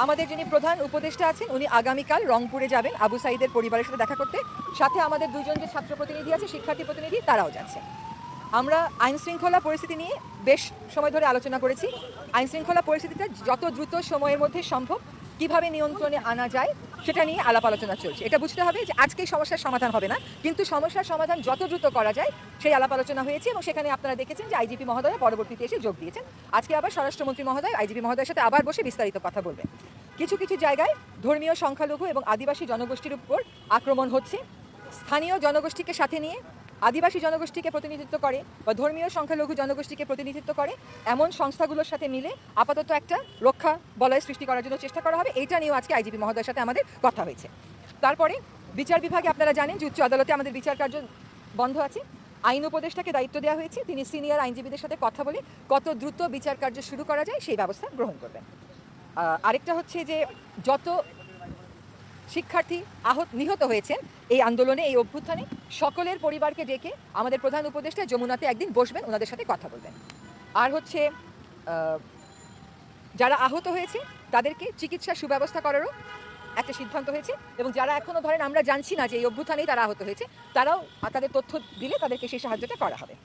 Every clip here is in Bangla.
আমাদের যিনি প্রধান উপদেষ্টা আছেন উনি আগামীকাল রংপুরে যাবেন আবু সাইদের পরিবারের সাথে দেখা করতে। সাথে আমাদের দুজন যে ছাত্র প্রতিনিধি আছে, শিক্ষার্থী প্রতিনিধি, তারাও যাচ্ছে। আমরা আইন শৃঙ্খলা পরিস্থিতি নিয়ে বেশ সময় ধরে আলোচনা করেছি। আইন শৃঙ্খলা পরিস্থিতিটা যত দ্রুত সময়ের মধ্যে সম্ভব কিভাবে নিয়ন্ত্রণে আনা যায় সেটা নিয়ে আলাপ আলোচনা চলছে। এটা বুঝতে হবে যে আজকেই সমস্যার সমাধান হবে না, কিন্তু সমস্যার সমাধান যত দ্রুত করা যায় সেই আলাপ আলোচনা হয়েছে এবং সেখানে আপনারা দেখেছেন যে আইজিপি মহোদয় পরবর্তীতে এসে যোগ দিয়েছেন। আজকে আবার স্বরাষ্ট্রমন্ত্রী মহোদয় আইজিপি মহোদয়ের সাথে আবার বসে বিস্তারিত কথা বলবেন। কিছু কিছু জায়গায় ধর্মীয় সংখ্যালঘু এবং আদিবাসী জনগোষ্ঠীর উপর আক্রমণ হচ্ছে। স্থানীয় জনগোষ্ঠীকে সাথে নিয়ে আদিবাসী জনগোষ্ঠীকে প্রতিনিধিত্ব করে বা ধর্মীয় সংখ্যালঘু জনগোষ্ঠীকে প্রতিনিধিত্ব করে এমন সংস্থাগুলোর সাথে মিলে আপাতত একটা রক্ষা বলয় সৃষ্টি করার জন্য চেষ্টা করা হবে। এইটা নিয়েও আজকে আইজিপি মহোদয়ের সাথে আমাদের কথা হয়েছে। তারপরে বিচার বিভাগে আপনারা জানেন যে উচ্চ আদালতে আমাদের বিচার কার্য বন্ধ আছে। আইন উপদেষ্টাকে দায়িত্ব দেওয়া হয়েছে, তিনি সিনিয়র আইনজীবীদের সাথে কথা বলে কত দ্রুত বিচার কার্য শুরু করা যায় সেই ব্যবস্থা গ্রহণ করবেন। আরেকটা হচ্ছে যে যত শিক্ষার্থী নিহত হয়েছেন এই আন্দোলনে, এই অভ্যুত্থানে, সকলের পরিবারকে ডেকে আমাদের প্রধান উপদেষ্টা যমুনাতে একদিন বসবেন, ওনাদের সাথে কথা বলবেন। আর হচ্ছে যারা আহত হয়েছে তাদেরকে চিকিৎসার সুব্যবস্থা করারও একটা সিদ্ধান্ত হয়েছে এবং যারা এখনও ধরেন আমরা জানছি না যে এই অভ্যুত্থানেই তারা আহত হয়েছে, তারাও তাদের তথ্য দিলে তাদেরকে সেই সাহায্যটা করা হবে।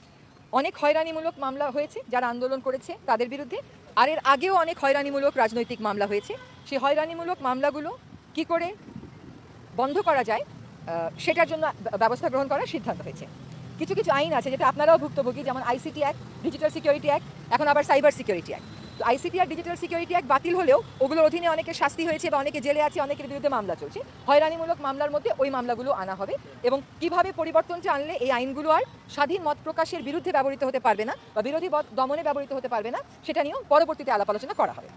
অনেক হয়রানিমূলক মামলা হয়েছে যারা আন্দোলন করেছে তাদের বিরুদ্ধে, আর এর আগেও অনেক হয়রানিমূলক রাজনৈতিক মামলা হয়েছে। সেই হয়রানিমূলক মামলাগুলো কি করে বন্ধ করা যায় সেটার জন্য ব্যবস্থা গ্রহণ করার সিদ্ধান্ত হয়েছে। কিছু কিছু আইন আছে যেটা আপনারাও ভুক্তভোগী, যেমন ICT act, digital security act, এখন আবার সাইবার সিকিউরিটি অ্যাক্ট। তো আইসিটি আর ডিজিটাল সিকিউরিটি অ্যাক্ট বাতিল হলেও ওগুলোর অধীনে অনেকের শাস্তি হয়েছে বা অনেকে জেলে আছে, অনেকের বিরুদ্ধে মামলা চলছে। হয়রানিমূলক মামলার মধ্যে ওই মামলাগুলো আনা হবে এবং কিভাবে পরিবর্তনটা আনলে এই আইনগুলো আর স্বাধীন মত প্রকাশের বিরুদ্ধে ব্যবহৃত হতে পারবে না বা বিরোধী দমনে ব্যবহৃত হতে পারবে না সেটা নিয়েও পরবর্তীতে আলাপ আলোচনা করা হবে।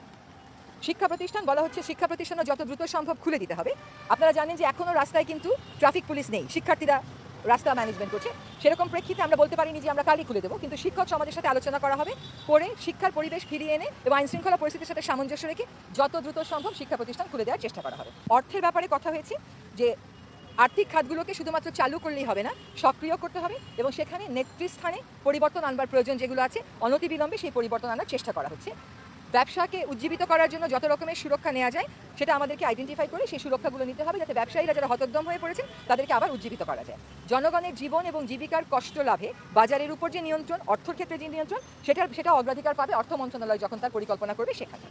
শিক্ষা প্রতিষ্ঠান বলা হচ্ছে, শিক্ষা প্রতিষ্ঠানও যত দ্রুত সম্ভব খুলে দিতে হবে। আপনারা জানেন যে এখনও রাস্তায় কিন্তু ট্রাফিক পুলিশ নেই, শিক্ষার্থীরা রাস্তা ম্যানেজমেন্ট করছে। সেরকম প্রেক্ষিতে আমরা বলতে পারিনি যে আমরা কালই খুলে দেবো, কিন্তু শিক্ষক সমাজের সাথে আলোচনা করা হবে, করে শিক্ষার পরিবেশ ফিরিয়ে এনে এবং আইন শৃঙ্খলা পরিস্থিতির সাথে সামঞ্জস্য রেখে যত দ্রুত সম্ভব শিক্ষা প্রতিষ্ঠান খুলে দেওয়ার চেষ্টা করা হবে। অর্থের ব্যাপারে কথা হয়েছে যে আর্থিক খাতগুলোকে শুধুমাত্র চালু করলেই হবে না, সক্রিয় করতে হবে এবং সেখানে নেতৃস্থানে পরিবর্তন আনবার প্রয়োজন যেগুলো আছে অনতিবিলম্বে সেই পরিবর্তন আনার চেষ্টা করা হচ্ছে। ব্যবসাকে উজ্জীবিত করার জন্য যত রকমের সুরক্ষা নেওয়া যায় সেটা আমাদেরকে আইডেন্টিফাই করে সেই সুরক্ষাগুলো নিতে হবে, যাতে ব্যবসায়ীরা যারা হতোদ্যম হয়ে পড়েছেন তাদেরকে আবার উজ্জীবিত করা যায়। জনগণের জীবন এবং জীবিকার কষ্ট লাভে বাজারের উপর যে নিয়ন্ত্রণ, অর্থের ক্ষেত্রে যে নিয়ন্ত্রণ, সেটা অগ্রাধিকার পাবে অর্থ মন্ত্রণালয় যখন তার পরিকল্পনা করবে সেখানে।